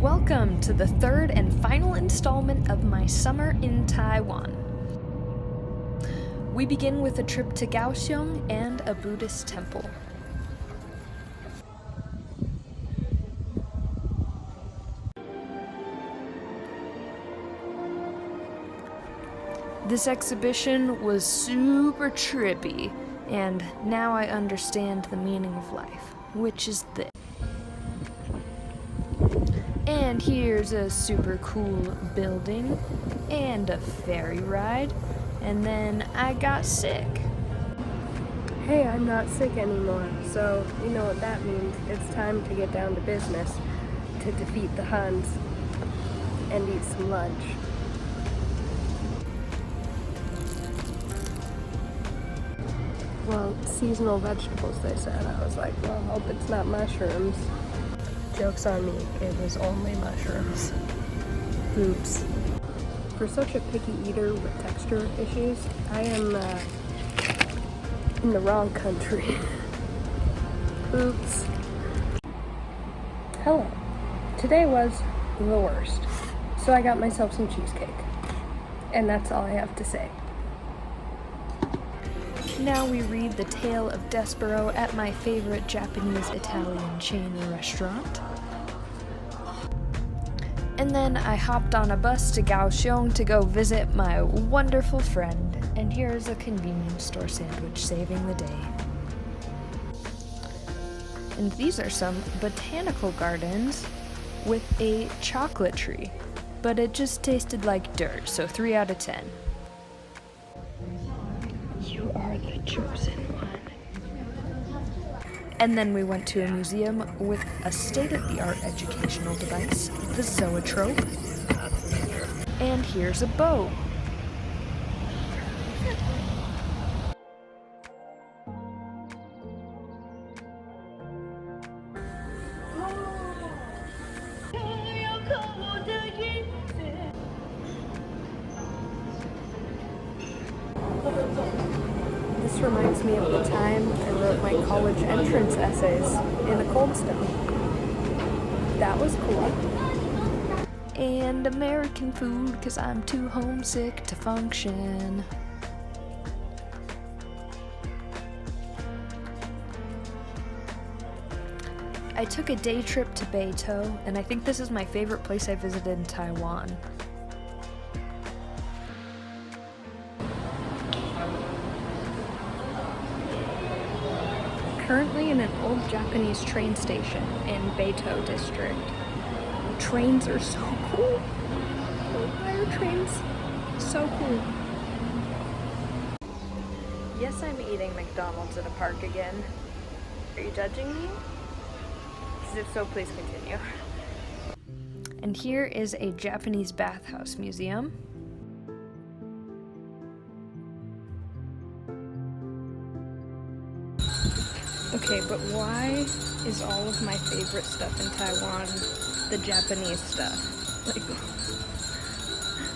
Welcome to the third and final installment of my summer in Taiwan. We begin with a trip to Kaohsiung and a Buddhist temple. This exhibition was super trippy, and now I understand the meaning of life, which is this. And here's a super cool building, and a ferry ride, and then I got sick. Hey, I'm not sick anymore, so you know what that means. It's time to get down to business, to defeat the Huns, and eat some lunch. Well, seasonal vegetables, they said. I was like, well, I hope it's not mushrooms. Joke's on me, it was only mushrooms. Oops. For such a picky eater with texture issues, I am in the wrong country. Oops. Hello. Today was the worst. So I got myself some cheesecake. And that's all I have to say. Now we read the tale of Despero at my favorite Japanese-Italian chain restaurant. And then I hopped on a bus to Kaohsiung to go visit my wonderful friend. And here's a convenience store sandwich saving the day. And these are some Botanical Gardens with a chocolate tree. But it just tasted like dirt, so 3 out of 10. You are the chosen one. And then we went to a museum with a state-of-the-art educational device, the zoetrope. And here's a boat. This reminds me of the time I wrote my college entrance essays in a cold stone. That was cool. And American food, because I'm too homesick to function. I took a day trip to Beitou, and I think this is my favorite place I visited in Taiwan. Currently in an old Japanese train station in Beitou district. Trains are so cool. Why are trains so cool? Yes, I'm eating McDonald's at a park again. Are you judging me? Because if so, please continue. And here is a Japanese bathhouse museum. Okay, but why is all of my favorite stuff in Taiwan the Japanese stuff? Like,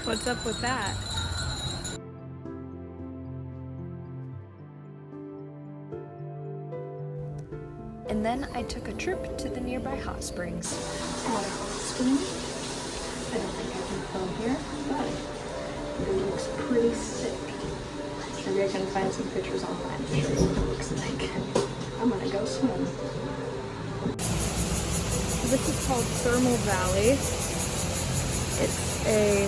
what's up with that? And then I took a trip to the nearby hot springs. What a hot spring. I don't think I can film here, but it looks pretty sick. Maybe I can find some pictures online to show you what it looks like. I'm gonna go swim. This is called Thermal Valley. It's a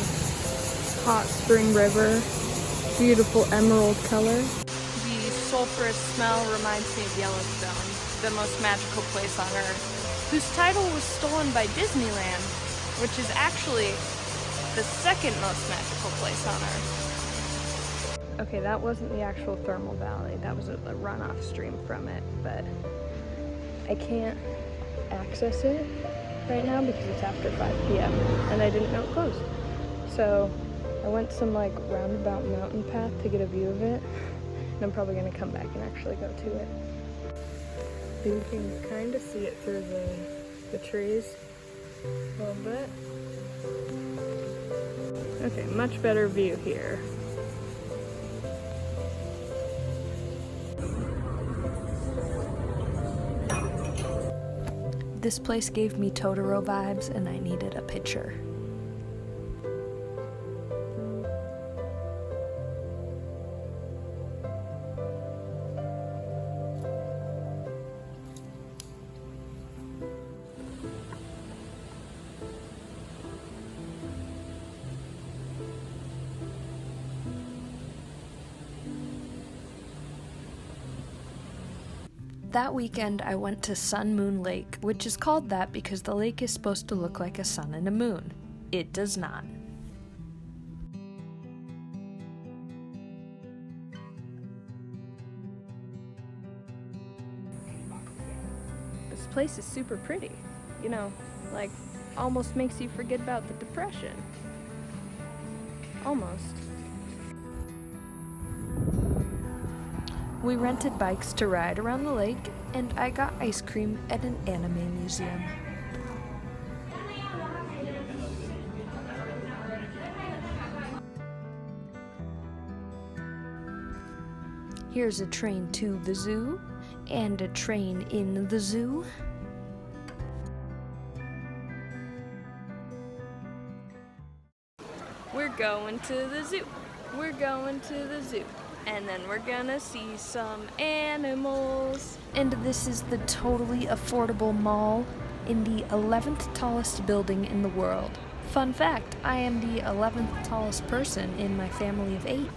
hot spring river, beautiful emerald color. The sulfurous smell reminds me of Yellowstone, the most magical place on Earth, whose title was stolen by Disneyland, which is actually the second most magical place on Earth. Okay, that wasn't the actual Thermal Valley. That was a runoff stream from it, but I can't access it right now because it's after 5 p.m. and I didn't know it closed. So I went some like roundabout mountain path to get a view of it, and I'm probably gonna come back and actually go to it. You can kind of see it through the trees a little bit. Okay, much better view here. This place gave me Totoro vibes, and I needed a picture. That weekend, I went to Sun Moon Lake, which is called that because the lake is supposed to look like a sun and a moon. It does not. This place is super pretty. You know, like, almost makes you forget about the depression. Almost. We rented bikes to ride around the lake, and I got ice cream at an anime museum. Here's a train to the zoo, and a train in the zoo. We're going to the zoo. We're going to the zoo. And then we're gonna see some animals. And this is the totally affordable mall in the 11th tallest building in the world. Fun fact, I am the 11th tallest person in my family of 8.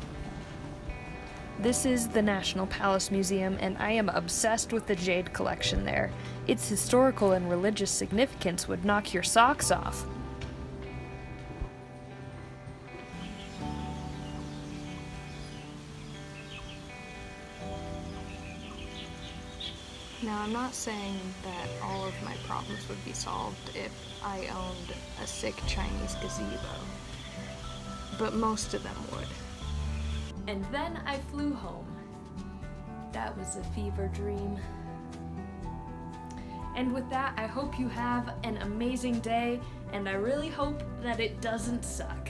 This is the National Palace Museum, and I am obsessed with the jade collection there. Its historical and religious significance would knock your socks off. Now, I'm not saying that all of my problems would be solved if I owned a sick Chinese gazebo, but most of them would. And then I flew home. That was a fever dream. And with that, I hope you have an amazing day, and I really hope that it doesn't suck.